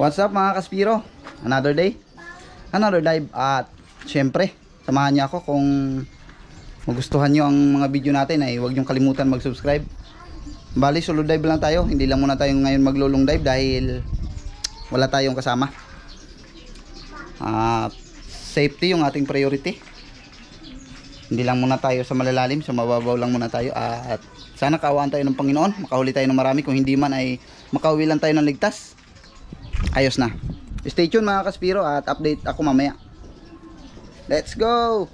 What's up mga Kaspiro? Another day, another dive. At syempre, samahan niyo ako kung magustuhan niyo ang mga video natin ay huwag niyong kalimutan mag-subscribe. Bali, solo dive lang tayo. Hindi lang muna tayo ngayon maglulong dive dahil wala tayong kasama. Safety yung ating priority. Hindi lang muna tayo sa malalalim, sa mababaw lang muna tayo. At sana kaawaan tayo ng Panginoon, makahuli tayo ng marami. Kung hindi man ay makauwi lang tayo ng ligtas. Ayos na. Stay tuned mga Kaspiro at update ako mamaya. Let's go!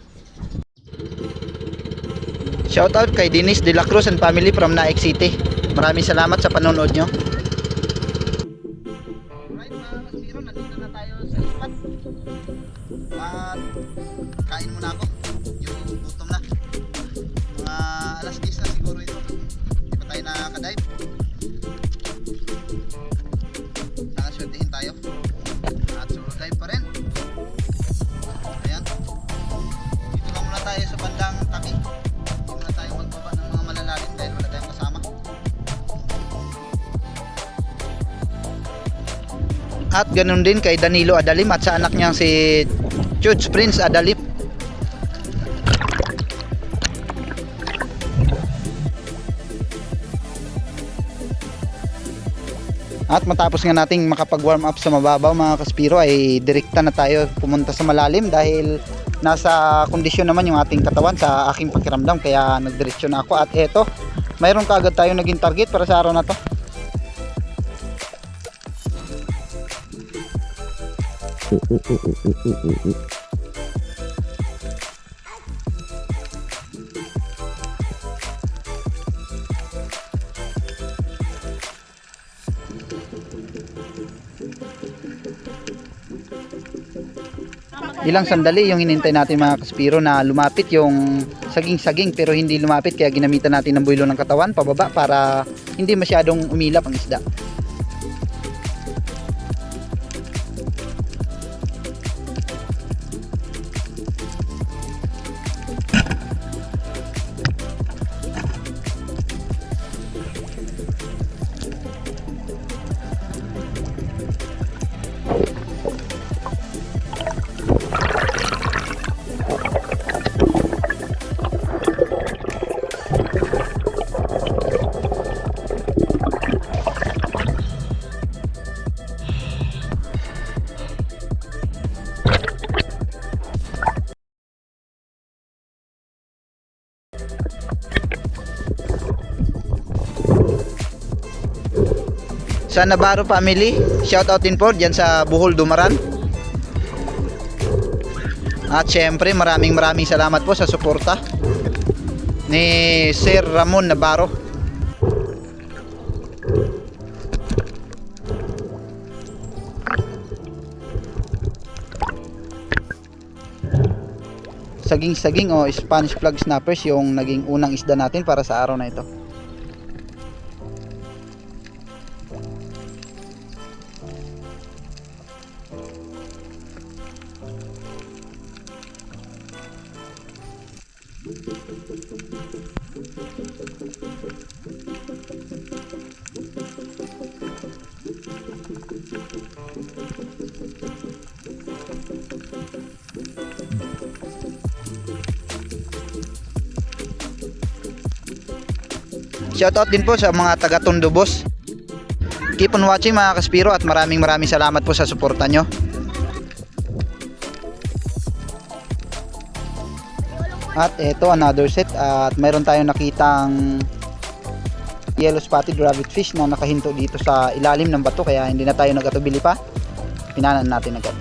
Shoutout kay Dennis De La Cruz and family from Naik City. Maraming salamat sa panonood nyo. Alright mga Kaspiro, nandito na tayo sa spot. At kain muna ako. Yung gutom na. Mga alas 10 na siguro ito. Hindi pa tayo nakakadive. Nakaswertihin tayo. At solo dive pa rin. Ayan. Dito lang muna tayo sa bandang taki. Hindi muna tayo magbaba ng mga malalalim dahil wala tayong kasama. At ganun din kay Danilo Adalim at sa anak niyang si Chuch Prince Adalim. At matapos nga nating makapag-warm up sa mababaw mga Kaspiro ay direkta na tayo pumunta sa malalim dahil nasa kondisyon naman yung ating katawan sa aking pakiramdam, kaya nagdiretsyon na ako. At eto, mayroon kaagad tayo naging target para sa araw na to. Ilang sandali yung hinintay natin mga Kaspiro na lumapit yung saging-saging, pero hindi lumapit, kaya ginamitan natin ng buwilo ng katawan pababa para hindi masyadong umilap ang isda. Sa Navarro family, shout out din po dyan sa Bohol, Dumaran. At syempre maraming salamat po sa suporta ni Sir Ramon Navarro. Saging-saging o Spanish flag snappers yung naging unang isda natin para sa araw na ito. Shoutout din po sa mga taga Tondo Boss. Keep on watching mga Kaspiro at maraming salamat po sa suporta nyo. At eto another set, at mayroon tayong nakitang yellow spotted rabbit fish na nakahinto dito sa ilalim ng bato, kaya hindi na tayo nagatubili pa. Pinanan natin agad.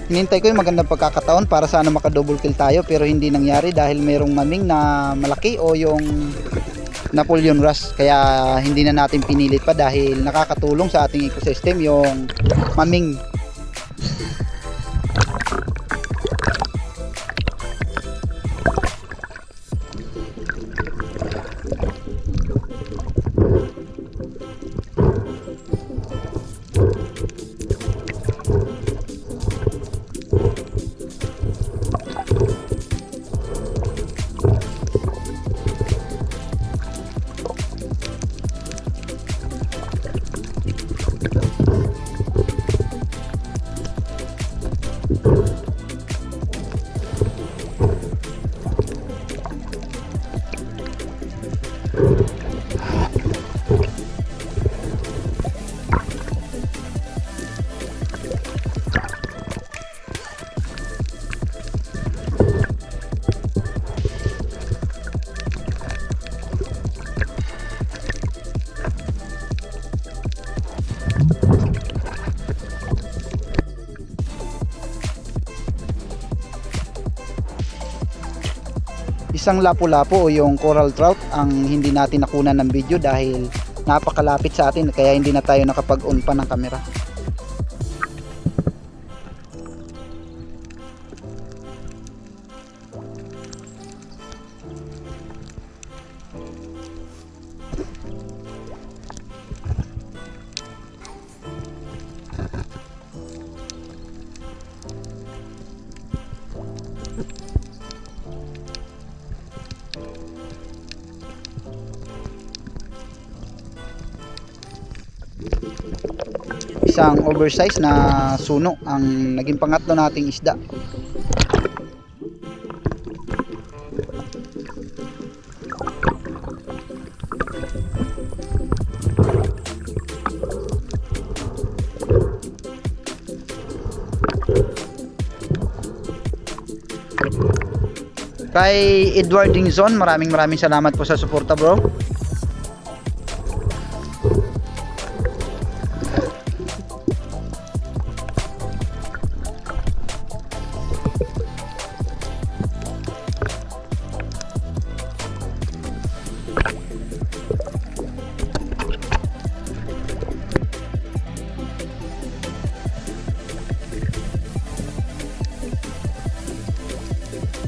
Hinintay ko yung magandang pagkakataon para sana maka double kill tayo, pero hindi nangyari dahil mayroong maming na malaki o yung Napoleon Rush, kaya hindi na natin pinilit pa dahil nakakatulong sa ating ecosystem yung maming. Isang lapu-lapu o yung coral trout ang hindi natin nakunan ng video dahil napakalapit sa atin kaya hindi na tayo nakapag-on pa ng camera. Isang oversize na suno ang naging pangatlo nating isda. Kay Edward Dingzon, maraming salamat po sa suporta, bro.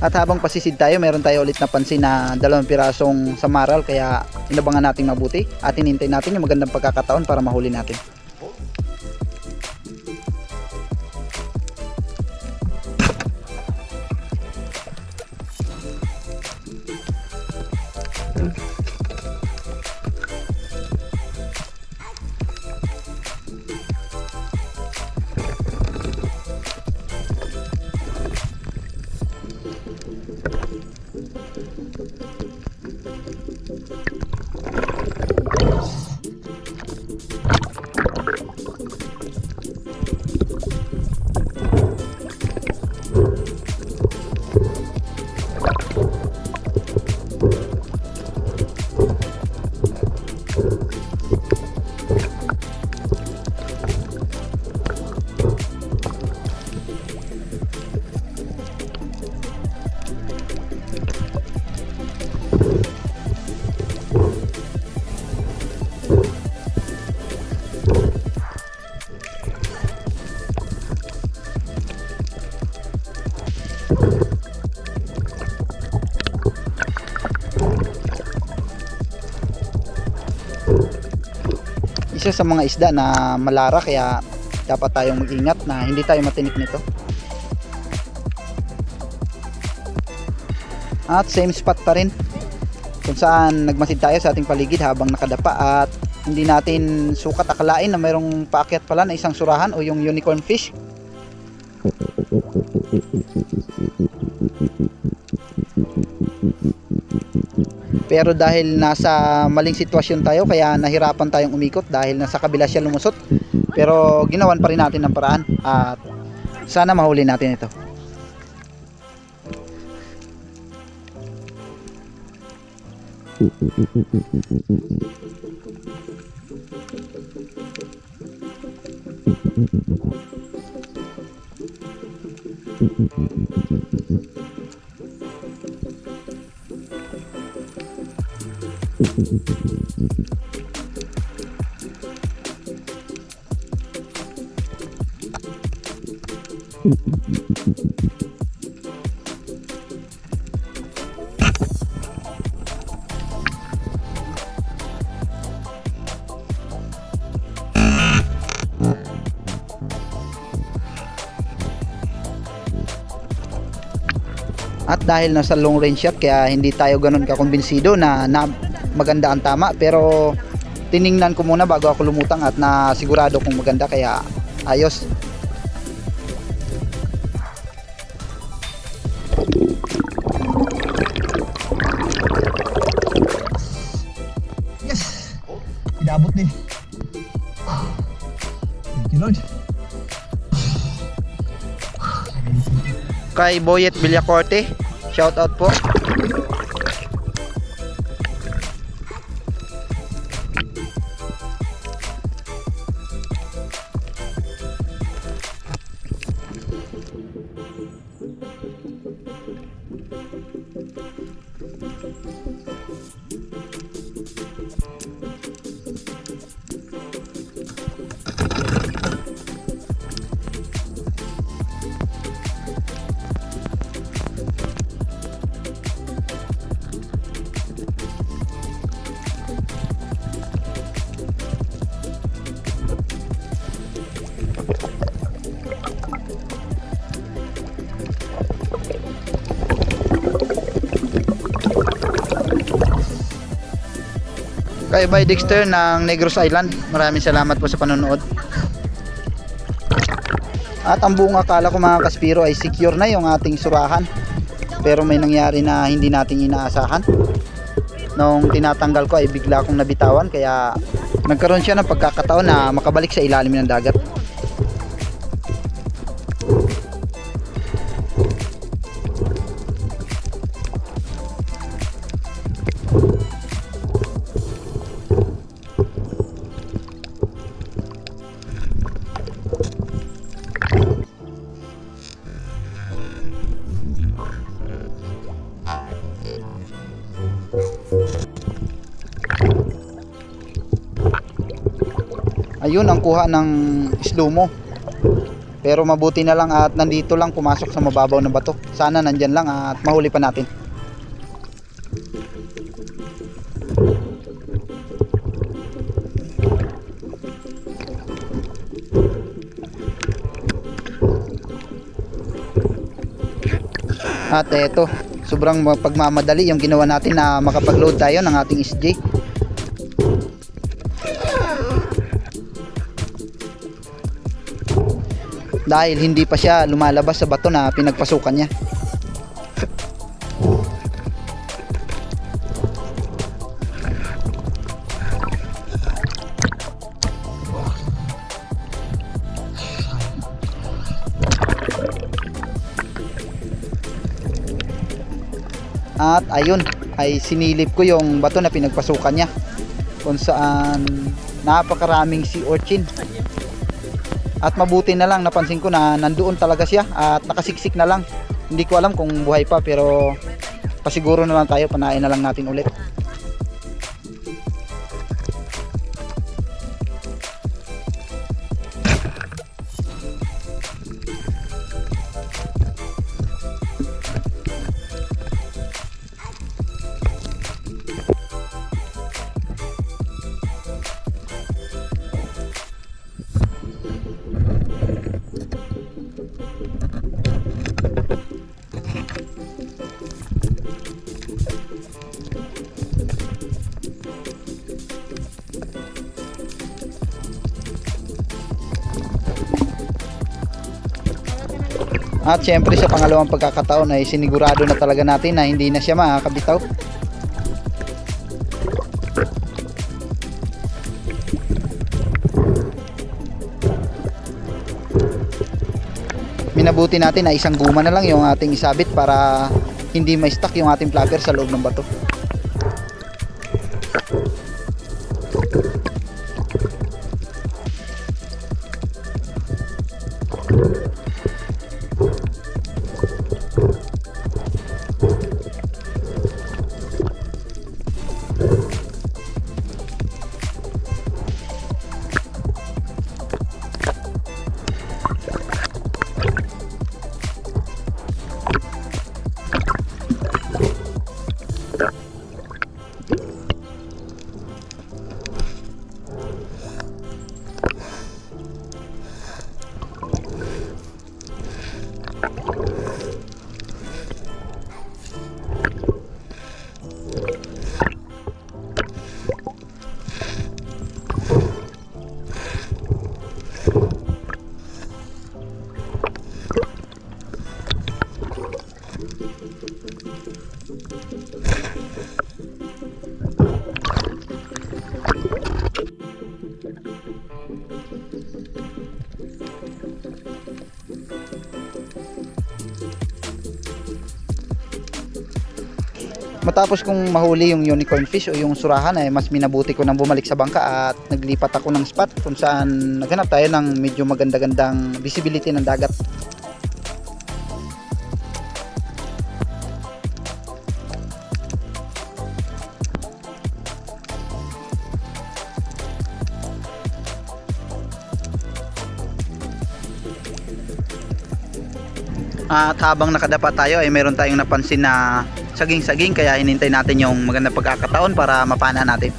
At habang pasisid tayo, meron tayo ulit napansin na 2 pirasong samaral kaya inabangan natin mabuti at hinintay natin yung magandang pagkakataon para mahuli natin. Isa sa mga isda na malara kaya dapat tayong mag-ingat na hindi tayo matinik nito. At same spot pa rin kung saan nagmasid tayo sa ating paligid habang nakadapa at hindi natin sukat akalain na mayroong paakyat pala na isang surahan o yung unicorn fish. Pero dahil nasa maling sitwasyon tayo kaya nahirapan tayong umikot dahil nasa kabila siya lumusot. Pero ginawan pa rin natin ng paraan at sana mahuli natin ito. At dahil nasa long range shot kaya hindi tayo ganun kakumbinsido na maganda ang tama, pero tiningnan ko muna bago ako lumutang at nasigurado kung maganda kaya ayos. kay Boyet Villacorte. Shout out po. Kay Bay Dexter ng Negros Island, maraming salamat po sa panonood. At ang buong akala ko mga kaspiro ay secure na yung ating surahan, pero may nangyari na hindi natin inaasahan. Nung tinatanggal ko ay bigla akong nabitawan, kaya nagkaroon siya ng pagkakataon na makabalik sa ilalim ng dagat. Ayun ang kuha ng islumo, pero mabuti na lang at nandito lang, pumasok sa mababaw ng bato. Sana nandyan lang at mahuli pa natin. At eto, sobrang pagmamadali yung ginawa natin na makapag-load tayo ng ating SJ. Dahil hindi pa siya lumalabas sa bato na pinagpasukan niya. At ayun, ay sinilip ko yung bato na pinagpasukan niya, kung saan napakaraming sea urchin. At mabuti na lang, napansin ko na nandoon talaga siya at nakasiksik na lang. Hindi ko alam kung buhay pa, pero pasiguro na lang tayo, panain na lang natin ulit. At syempre sa pangalawang pagkakataon ay sinigurado na talaga natin na hindi na siya makakabitaw. Minabuti natin na isang guma na lang yung ating isabit para hindi ma-stuck yung ating flapper sa loob ng bato. Matapos kong mahuli yung unicorn fish o yung surahan ay mas minabuti ko nang bumalik sa bangka at naglipat ako ng spot kung saan naghanap tayo ng medyo maganda-gandang visibility ng dagat. At habang nakadapa tayo ay meron tayong napansin na saging-saging, kaya hinintay natin yung magandang pagkakataon para mapana natin.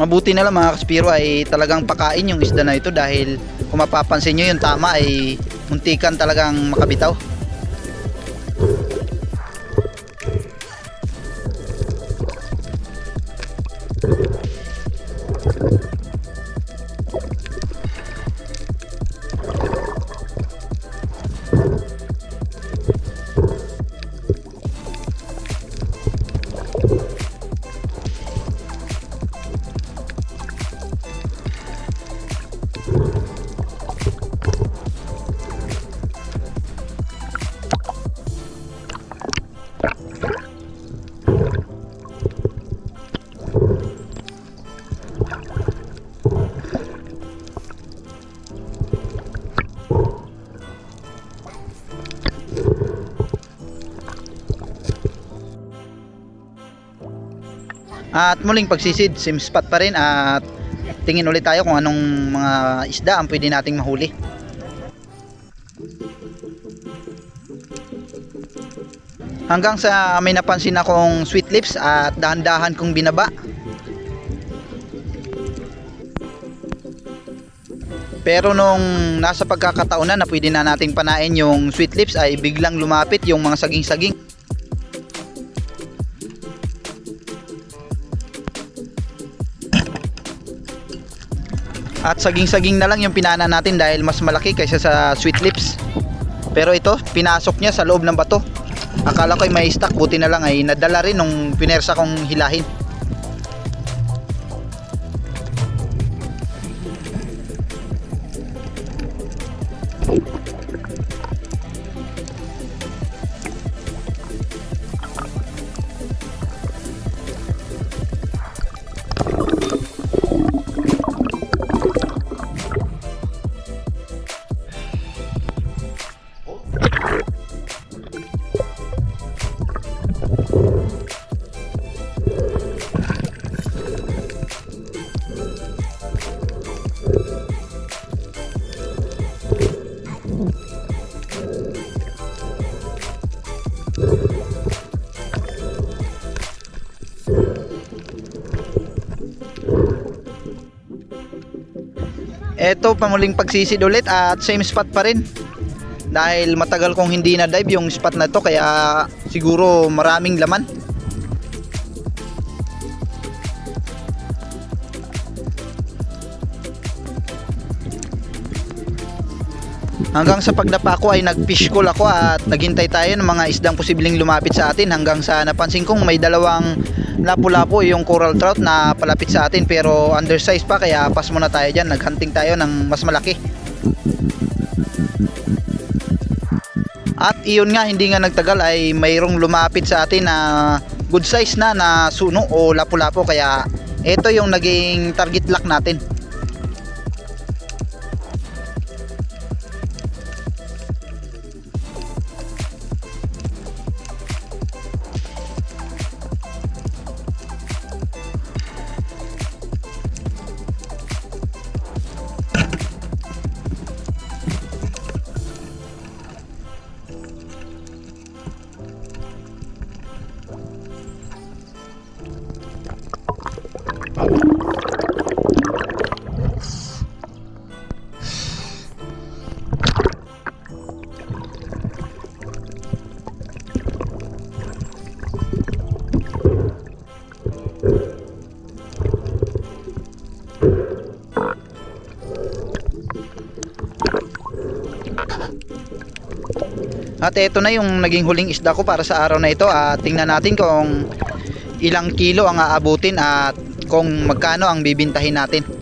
Mabuti na lang mga kaspiro ay talagang pakain yung isda na ito, dahil kung mapapansin nyo yung tama ay muntikan talagang makabitaw. At muling pagsisid, same spot pa rin, at tingin ulit tayo kung anong mga isda ang pwede nating mahuli. Hanggang sa may napansin akong sweet lips at dahan-dahan kong binaba. Pero nung nasa pagkakataon na pwede na nating panain yung sweet lips ay biglang lumapit yung mga saging-saging. At saging-saging na lang yung pinana natin dahil mas malaki kaysa sa sweet lips. Pero ito, pinasok niya sa loob ng bato. Akala ko ay may stock, buti na lang ay nadala rin nung pinersa kong hilahin. Eto, pamuling pagsisid ulit at same spot pa rin. Dahil matagal kong hindi na dive yung spot na to, kaya siguro maraming laman. Hanggang sa pagdapa ko ay nag-fish call ako at naghintay tayo ng mga isdang posibleng lumapit sa atin, hanggang sa napansin kong may dalawang lapu-lapu yung coral trout na palapit sa atin, pero undersize pa, kaya pass muna tayo dyan. Naghunting tayo ng mas malaki. At iyon nga, hindi nga nagtagal ay mayroong lumapit sa atin na good size na suno o lapu-lapu, kaya ito yung naging target lock natin. At ito na yung naging huling isda ko para sa araw na ito. At tingnan natin kung ilang kilo ang aabutin at kung magkano ang bibintahin natin.